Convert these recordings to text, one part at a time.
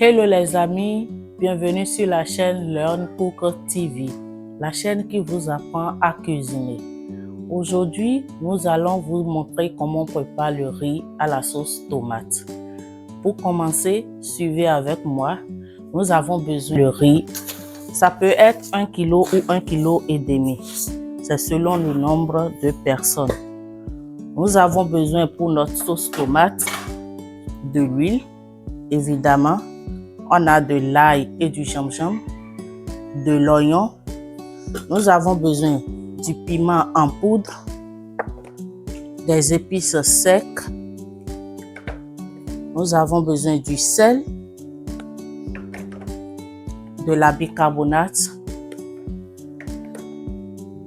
Hello les amis, bienvenue sur la chaîne Learn Cook TV, la chaîne qui vous apprend à cuisiner. Aujourd'hui, nous allons vous montrer comment on prépare le riz à la sauce tomate. Pour commencer, suivez avec moi. Nous avons besoin de riz. Ça peut être 1 kg ou 1,5 kg. C'est selon le nombre de personnes. Nous avons besoin pour notre sauce tomate de l'huile, évidemment. On a de l'ail et du gingembre, de l'oignon. Nous avons besoin du piment en poudre, des épices secs. Nous avons besoin du sel, de la bicarbonate,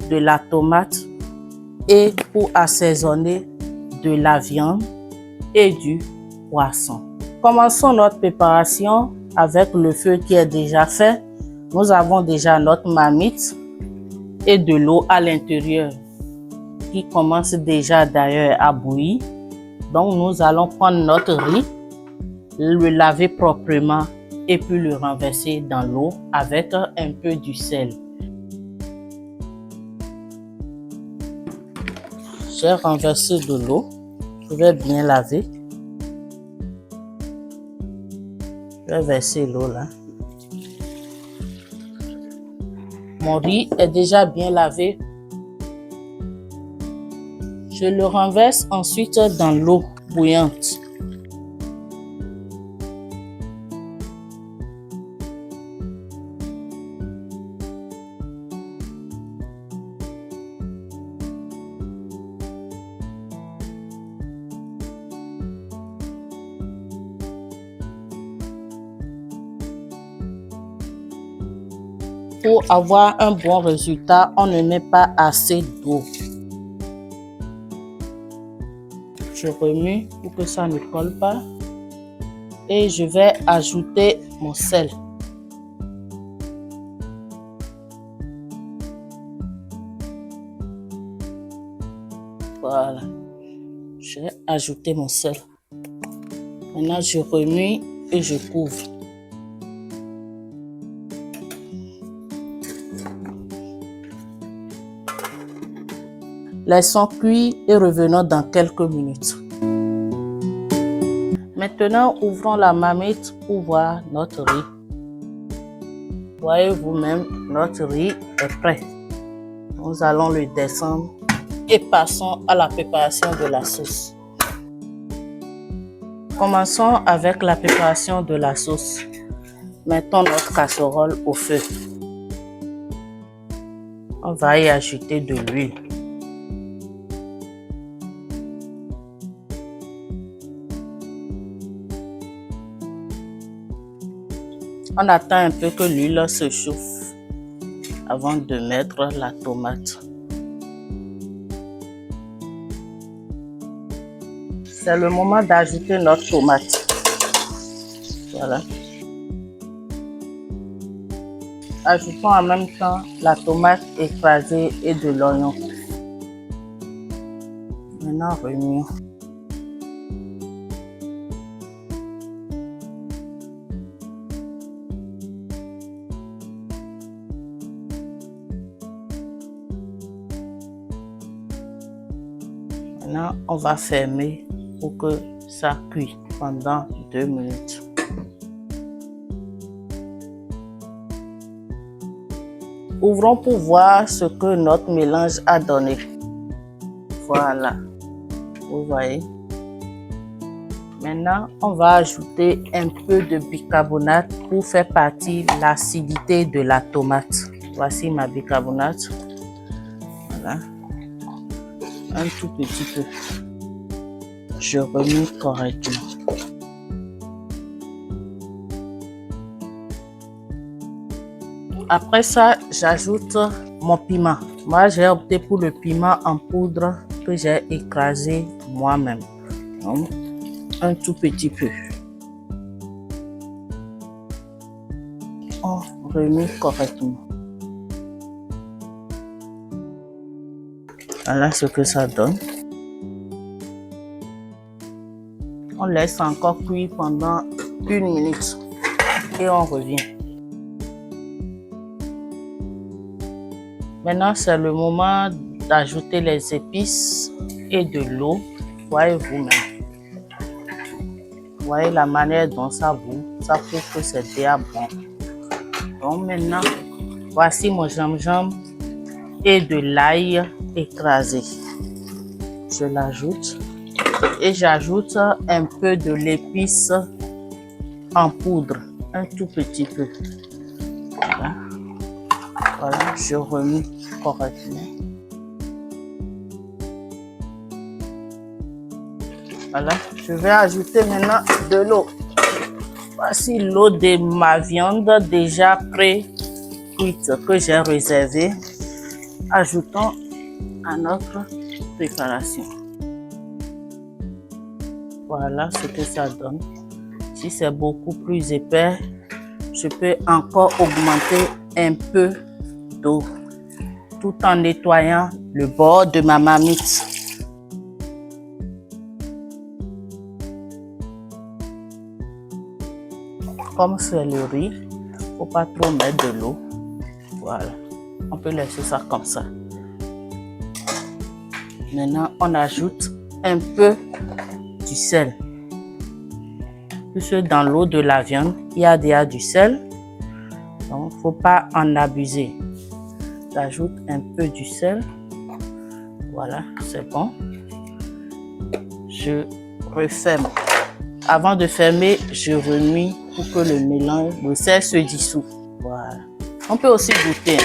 de la tomate et pour assaisonner de la viande et du poisson. Commençons notre préparation avec le feu qui est déjà fait. Nous avons déjà notre marmite et de l'eau à l'intérieur qui commence déjà d'ailleurs à bouillir. Donc nous allons prendre notre riz, le laver proprement et puis le renverser dans l'eau avec un peu du sel. J'ai renversé de l'eau, je vais bien laver. Je vais verser l'eau là. Mon riz est déjà bien lavé. Je le renverse ensuite dans l'eau bouillante. Pour avoir un bon résultat, on ne met pas assez d'eau. Je remue pour que ça ne colle pas. Et je vais ajouter mon sel. Voilà. J'ai ajouté mon sel. Maintenant, je remue et je couvre. Laissons cuire et revenons dans quelques minutes. Maintenant, ouvrons la marmite pour voir notre riz. Voyez vous-même, notre riz est prêt. Nous allons le descendre et passons à la préparation de la sauce. Commençons avec la préparation de la sauce. Mettons notre casserole au feu. On va y ajouter de l'huile. On attend un peu que l'huile se chauffe avant de mettre la tomate. C'est le moment d'ajouter notre tomate. Voilà. Ajoutons en même temps la tomate écrasée et de l'oignon. Maintenant, remuons. Maintenant, on va fermer pour que ça cuise pendant 2 minutes. Ouvrons pour voir ce que notre mélange a donné. Voilà, vous voyez. Maintenant, on va ajouter un peu de bicarbonate pour faire partie l'acidité de la tomate. Voici ma bicarbonate. Voilà. Un tout petit peu. Je remue correctement. Après ça, j'ajoute mon piment. Moi, j'ai opté pour le piment en poudre que j'ai écrasé moi-même. Un tout petit peu. On remue correctement. Voilà ce que ça donne. On laisse encore cuire pendant 1 minute. et on revient. Maintenant, c'est le moment d'ajouter les épices et de l'eau. Voyez vous-même. Voyez la manière dont ça bout. Ça prouve que c'est bien bon. Donc maintenant, voici mon gingembre et de l'ail écrasé. Je l'ajoute et j'ajoute un peu de l'épice en poudre, un tout petit peu. Voilà, voilà, je remue correctement. Voilà, je vais ajouter maintenant de l'eau. Voici l'eau de ma viande déjà pré-cuite que j'ai réservée. Ajoutons à notre préparation. Voilà ce que ça donne. Si c'est beaucoup plus épais, je peux encore augmenter un peu d'eau tout en nettoyant le bord de ma marmite. Comme c'est le riz, il ne faut pas trop mettre de l'eau. Voilà, on peut laisser ça comme ça. Maintenant, on ajoute un peu du sel. Puisque dans l'eau de la viande, il y a déjà du sel. Donc, il ne faut pas en abuser. J'ajoute un peu du sel. Voilà, c'est bon. Je referme. Avant de fermer, je remue pour que le mélange, le sel se dissout. Voilà. On peut aussi goûter.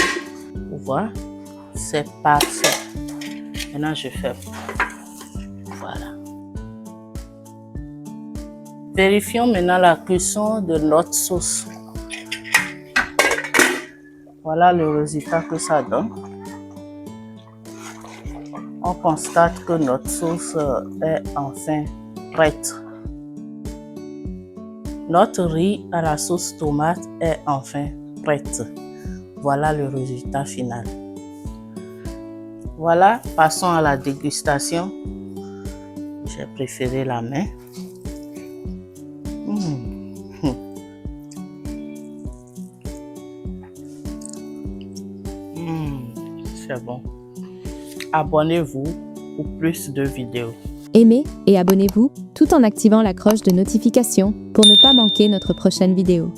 Vous voyez, c'est parfait. Maintenant, je ferme. Voilà. Vérifions maintenant la cuisson de notre sauce. Voilà le résultat que ça donne. On constate que notre sauce est enfin prête. Notre riz à la sauce tomate est enfin prête. Voilà le résultat final. Voilà, passons à la dégustation. J'ai préféré la main. C'est bon. Abonnez-vous pour plus de vidéos. Aimez et abonnez-vous tout en activant la cloche de notification pour ne pas manquer notre prochaine vidéo.